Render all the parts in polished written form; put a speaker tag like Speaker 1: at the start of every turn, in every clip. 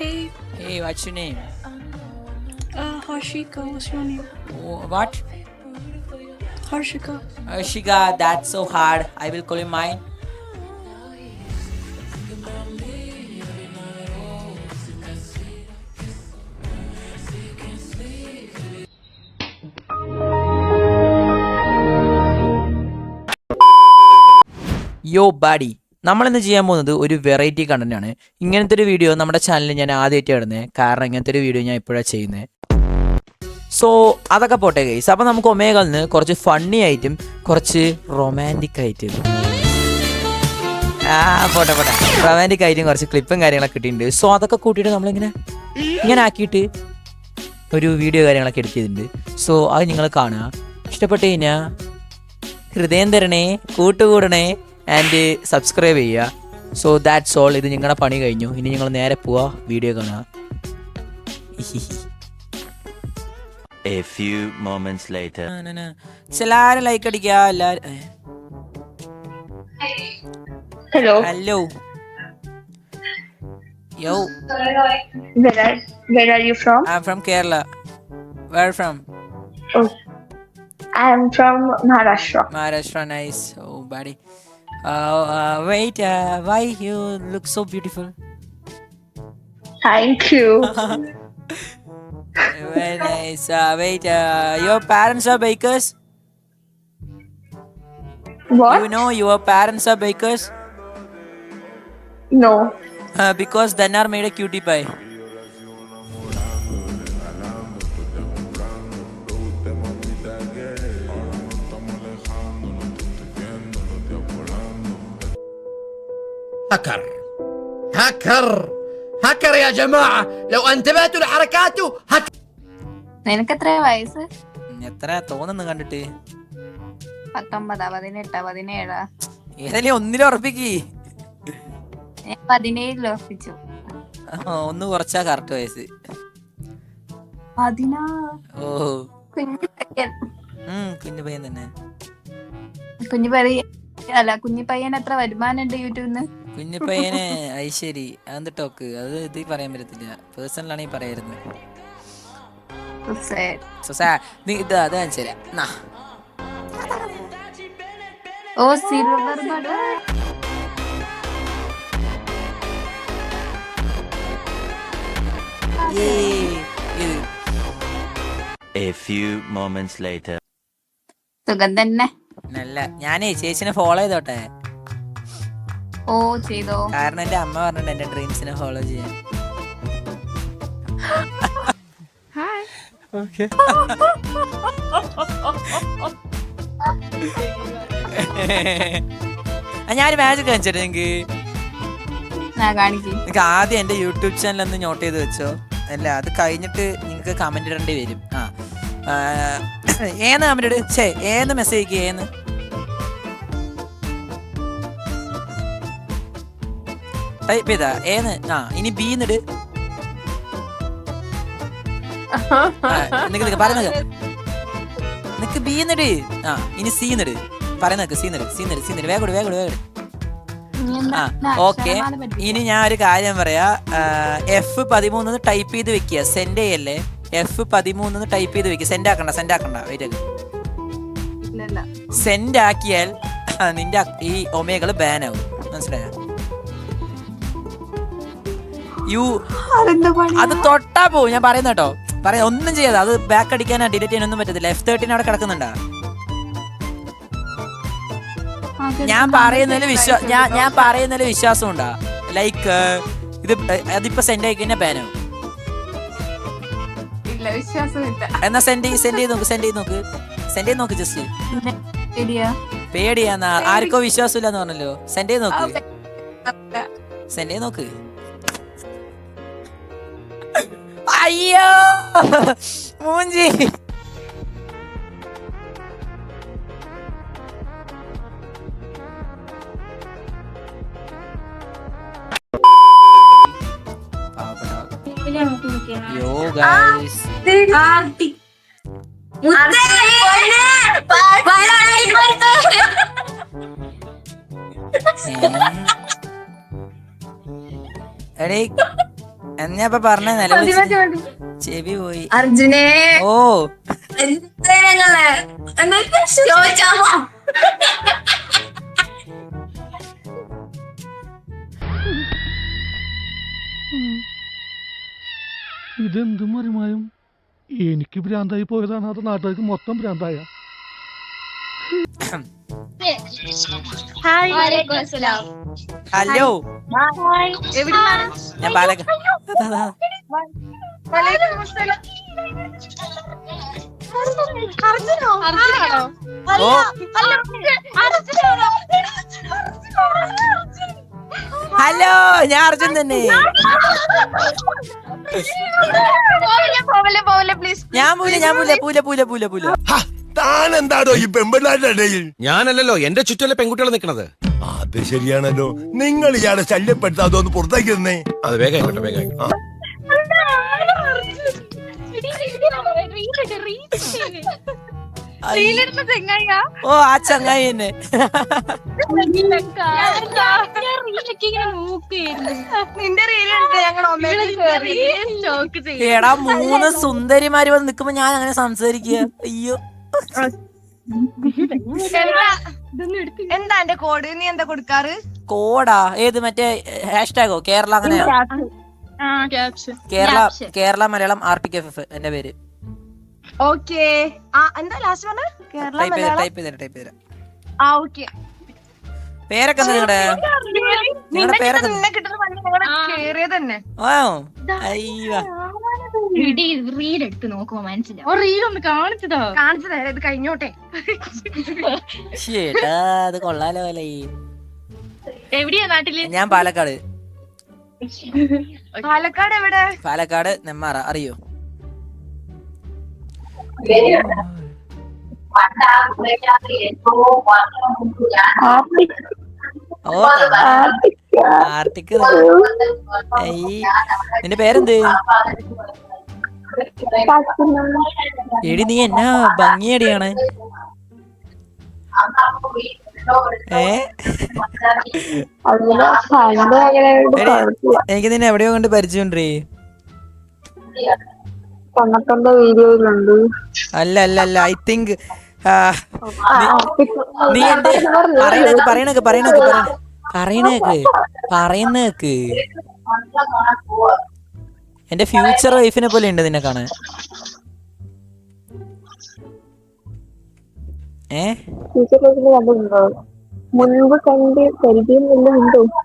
Speaker 1: Hey,
Speaker 2: Hey, what's your name?
Speaker 1: Harshika, what's your name?
Speaker 2: What?
Speaker 1: Harshika.
Speaker 2: Ashika, that's so hard. I will call you mine. യോ ബാഡി, നമ്മളിന്ന് ചെയ്യാൻ പോകുന്നത് ഒരു variety content ആണ്. ഇങ്ങനത്തെ ഒരു വീഡിയോ നമ്മുടെ ചാനലിൽ ഞാൻ ആദ്യമായിട്ട് ഇടുന്നത്, കാരണം ഇങ്ങനത്തെ ഒരു വീഡിയോ ഞാൻ ഇപ്പോഴാണ് ചെയ്യുന്നത്. സോ അതൊക്കെ പോട്ടെ ഗൈസ്. അപ്പോൾ നമുക്ക് ഒമേഗയിൽ നിന്ന് കുറച്ച് ഫണ്ണി ആയിട്ടും കുറച്ച് റൊമാൻറ്റിക് ആയിട്ടും പോട്ടെ റൊമാൻറ്റിക് ആയിട്ടും കുറച്ച് ക്ലിപ്പും കാര്യങ്ങളൊക്കെ കിട്ടിയിട്ടുണ്ട്. സോ അതൊക്കെ കൂട്ടിയിട്ട് നമ്മളിങ്ങനെ ആക്കിയിട്ട് ഒരു വീഡിയോ കാര്യങ്ങളൊക്കെ എടുത്തിട്ടുണ്ട്. സോ അത് നിങ്ങൾ കാണുക. ഇഷ്ടപ്പെട്ട് കഴിഞ്ഞാൽ ഹൃദയം തരണേ, കൂട്ടുകൂടണേ ആൻഡ് സബ്സ്ക്രൈബ് ചെയ്യുക. So that's all. ഇത് നിങ്ങളുടെ പണി കഴിഞ്ഞു. ഇനി നിങ്ങൾ നേരെ പോവാ വീഡിയോ കാണുക.
Speaker 3: A few moments later.
Speaker 2: എല്ലാരും ലൈക്ക് അടിക്കുക. എല്ലാരും
Speaker 4: Hello.
Speaker 2: ഹലോ യോ.
Speaker 4: Where are you from?
Speaker 2: I'm from Kerala. Where from?
Speaker 4: Oh, I am from Maharashtra.
Speaker 2: Maharashtra. Nice. Oh buddy. Wait, why you look so beautiful?
Speaker 4: Thank you.
Speaker 2: Very nice. Wait, your parents are bakers?
Speaker 4: What?
Speaker 2: You know your parents are bakers?
Speaker 4: No.
Speaker 2: Because then are made a cutie pie.
Speaker 5: هكر يا جماعة لو انتبهتوا لحركاته
Speaker 6: നിനക്ക് എത്ര വയസ്സ്?
Speaker 2: എത്ര തോന്നുന്നു കണ്ടിട്ട്?
Speaker 6: 19, 18, 17.
Speaker 2: ഏതായാലും ഒന്നിലും ഉറപ്പിക്ക്.
Speaker 6: ഞാൻ 17 ഉറപ്പിച്ചു.
Speaker 2: ഒന്ന് കുറച്ചാ കറക്റ്റ് വയസ്സ്.
Speaker 6: 16.
Speaker 2: ഓ
Speaker 6: കുഞ്ഞു പയ്യൻ.
Speaker 2: കുഞ്ഞു പയ്യൻ തന്നെ.
Speaker 6: കുഞ്ഞു പയ്യൻ എത്ര വരുമാനം ഉണ്ട് യൂട്യൂബിന്ന്?
Speaker 2: കുഞ്ഞു പയ്യന് ഐശ്വരി അതെന്ത് ടോക്ക്, അത് ഇത് പറയാൻ പറ്റത്തില്ല. പേഴ്സണലാണെങ്കിൽ പറയായിരുന്നു. അത് കാണിച്ചു തരാം.
Speaker 6: ഓ silver bud.
Speaker 3: A few moments later.
Speaker 6: സുഖം തന്നെ.
Speaker 2: നല്ല. ഞാനേ ചേച്ചിനെ ഫോളോ ചെയ്തോട്ടെ.
Speaker 6: ഓ ചെയ്തോ.
Speaker 2: കാരണം എന്റെ അമ്മ പറഞ്ഞിട്ടുണ്ട് എന്റെ ഡ്രീംസിനെ ഫോളോ ചെയ്യാൻ. ഞാനൊരു മാജിക് കാണിച്ചിട്ട് നിങ്ങൾക്ക് ആദ്യം എന്റെ യൂട്യൂബ് ചാനൽ ഒന്ന് നോട്ട് ചെയ്ത് വെച്ചോ. അല്ല, അത് കഴിഞ്ഞിട്ട് നിങ്ങൾക്ക് കമന്റ് ഇടേണ്ടി വരും. ഏന്ന് കമന്റ് ഇട്. ഏന്ന് മെസ്സേജ് ഏന്ന് ടൈപ്പ് ചെയ്താ ഏന്ന്. ഇനി ബീന്നിട്. നിനക്ക് ബീന്നിട്. ഇനി സീന്നിട്. പറയുന്നക്ക് സീന്നിട്. വേഗം വേഗം. ഓക്കെ. ഇനി ഞാൻ ഒരു കാര്യം പറയാ. F13 ടൈപ്പ് ചെയ്ത് വെക്കുക. സെൻഡ് ചെയ്യല്ലേ. F13 ടൈപ്പ് ചെയ്ത് വെക്കുക. സെൻഡ് ആക്കണ്ട. വെയിറ്റ്. സെൻഡ് ആക്കിയാൽ നിന്റെ ഈ ഒമേഗള് ബാൻ ആവും. മനസ്സിലായോ? അത് തൊട്ടാ പോവും. ഞാൻ പറയുന്ന കേട്ടോ. ഒന്നും ചെയ്യാതെ അത് ബാക്ക് അടിക്കാനോ ഡിലീറ്റ് ചെയ്യാനൊന്നും പറ്റത്തില്ല. F13 അവിടെ കിടക്കുന്നുണ്ടാ. ഞാൻ പറയുന്നതിൽ വിശ്വാസം ഉണ്ടാ. ലൈക്ക് ഇത് അതിപ്പോ സെൻഡ് ആയി കഴിഞ്ഞാൽ ബാനാവും. എന്നാ സെൻഡ് ചെയ്ത് നോക്ക്. ജസ്റ്റ് പേടിയാന്നാ. ആർക്കോ വിശ്വാസം ഇല്ലാന്ന് പറഞ്ഞല്ലോ. സെൻഡ് ചെയ്ത് നോക്ക്. അയ്യോ മൂഞ്ചി. യോ ഗൈസ്. എടീ എന്നാ ഇപ്പൊ പറഞ്ഞ ചെവി പോയി.
Speaker 4: അർജുനെ
Speaker 2: ഓ
Speaker 7: ഇതെന്ത് മറിമായും എനിക്ക് ഭ്രാന്തായി പോയതാണ്, അത് നാട്ടുകാർക്ക് മൊത്തം ഭ്രാന്തായ.
Speaker 2: ഹലോ ഞാൻ പാലക്കാട്. ഓ ഹലോ ഞാൻ അർജുൻ തന്നെ. ഞാൻ പൂല.
Speaker 5: താനെന്താടോ ഈ പെമ്പിള്ളാരുടെ ഇടയിൽ? ഞാനല്ലല്ലോ, എന്റെ ചുറ്റല്ലേ പെൺകുട്ടികൾ നിൽക്കണത്. അത് ശരിയാണല്ലോ. നിങ്ങൾ ഇയാളെ ശല്യപ്പെടുത്താതെ ഒന്ന് പുറത്തേക്ക് നിന്നേ. അത് വേഗം ആയിക്കോട്ടെ, വേഗം ആയിക്കോട്ടെ.
Speaker 2: ഓ ആ ചങ്ങായി തന്നെ. എടാ 3 സുന്ദരിമാര് വന്ന് നിക്കുമ്പോ ഞാൻ അങ്ങനെ സംസാരിക്കുക. അയ്യോ
Speaker 8: എന്താ എന്റെ കോഡ്? നീ എന്താ കൊടുക്കാറ്?
Speaker 2: കോടാ ഏത്? മറ്റേ ഹാഷ്ടാഗോ? കേരള അങ്ങനെ കേരള മലയാളം RTKFF എന്റെ പേര്.
Speaker 8: ഓക്കെ. എന്താ ലാസ്റ്റ് പറഞ്ഞ? കേരള
Speaker 2: ടൈപ്പ് ചെയ്തരാം.
Speaker 8: ഓക്കെ.
Speaker 2: പേരൊക്കെ നിങ്ങളുടെ പേരൊക്കെ
Speaker 8: കേറിയത് തന്നെ.
Speaker 2: ഓ അയ്യോ
Speaker 6: റീൽ എടുത്ത് നോക്കുമ്പോ മനസ്സിലാവും.
Speaker 8: റീലൊന്ന് കാണിച്ചതോ? കാണിച്ചു തരാം, ഇത് കഴിഞ്ഞോട്ടെ.
Speaker 2: ചേട്ടാ അത് കൊള്ളാലോ അല്ലേ.
Speaker 8: എവിടെയാ നാട്ടില്?
Speaker 2: ഞാൻ പാലക്കാട്.
Speaker 8: പാലക്കാട് എവിടെ?
Speaker 2: പാലക്കാട് നെമ്മാറ, അറിയോ? ഓ കാർത്തിക്. നിന്റെ പേരെന്ത്? എടി നീ എന്നാ ഭംഗിയടിയാണ്. എനിക്ക് നിന്നെ എവിടെയോ കൊണ്ട് പരിചയമുണ്ടേ. അല്ല ഐ തിങ്ക് നീ എന്റെ പറയണേക്ക് എന്റെ ഫ്യൂച്ചർ വൈഫിനെ പോലെ ഉണ്ട് നിന്നെ കാണാൻ.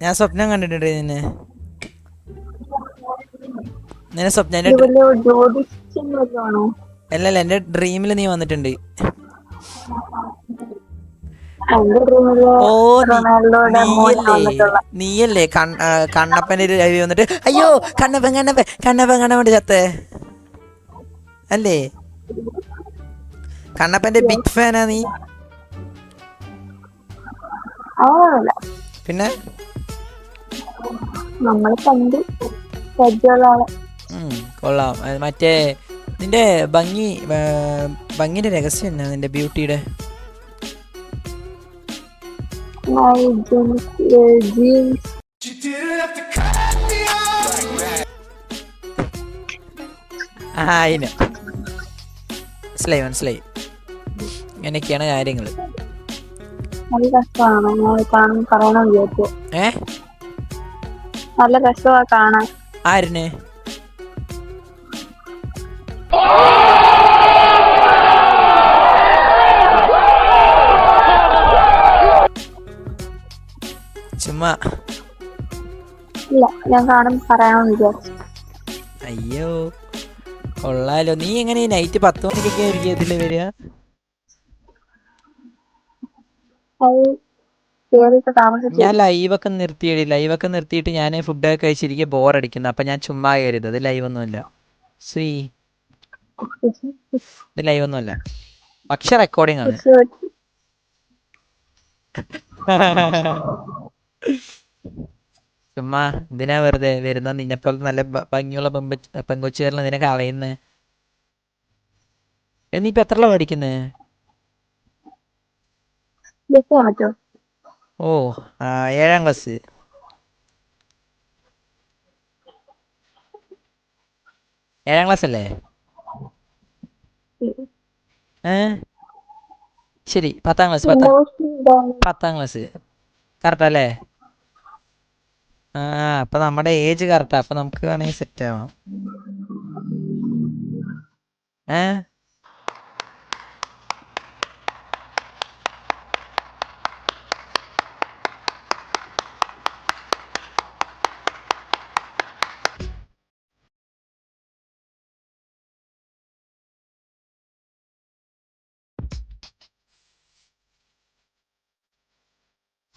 Speaker 2: ഞാൻ സ്വപ്നം കണ്ടിട്ടുണ്ട് നിന്നെ. അല്ലല്ല എന്റെ ഡ്രീമില് നീ വന്നിട്ടുണ്ട്. ഓ നീയല്ലേ കണ്ണപ്പന്റെ ലൈവ് വന്നിട്ട് അയ്യോ കണ്ണപ്പൻ ചത്തേ അല്ലേ? കണ്ണപ്പന്റെ ബിഗ് ഫാനാ നീ? പിന്നെ കൊള്ളാം. മറ്റേ നിന്റെ ഭംഗിന്റെ രഹസ്യം എന്നാ? നിന്റെ ബ്യൂട്ടിയുടെ മനസ്സിലായി. അങ്ങനെയൊക്കെയാണ് കാര്യങ്ങള്.
Speaker 4: നല്ല രസമാ കാണാൻ.
Speaker 2: ആരിന്? ചുമ്മാ
Speaker 4: ഇല്ല, ഞാൻ കാണും പറയാമെന്ന് വിചാരിച്ചു.
Speaker 2: അയ്യോ കൊള്ളാലോ. നീ എങ്ങനെ നൈറ്റ് 10 മണിക്കൊക്കെ ഇതില് വരിക? ഞാൻ ലൈവൊക്കെ നിർത്തിയിട്ട് ഞാൻ ഫുഡൊക്കെ കഴിച്ചിരിക്കുക, ബോറടിക്കുന്നു. അപ്പൊ ഞാൻ ചുമ്മാ കയറിയത്. അത് ലൈവൊന്നുമല്ല. ഇത് ലൈവൊന്നുമല്ല, പക്ഷെ റെക്കോർഡിംഗ് ആണ്. ചുമ്മാ എന്തിനാ വെറുതെ വരുന്ന നിന്നെപ്പോലെ നല്ല ഭംഗിയുള്ള പെങ്കൊച്ചുകാരിൽ നിന്നെ കളയുന്നേ? നീ ഇപ്പൊ എത്രല്ല പഠിക്കുന്നേ? ഓ 7ാം ക്ലാസ്. 7ാം ക്ലാസ് അല്ലേ? ശരി 10ാം ക്ലാസ്. 10ാം ക്ലാസ് കറക്റ്റ് അല്ലേ? അപ്പൊ നമ്മുടെ ഏജ് കറക്റ്റാ. അപ്പൊ നമുക്ക് വേണമെങ്കിൽ സെറ്റ് ആവാം.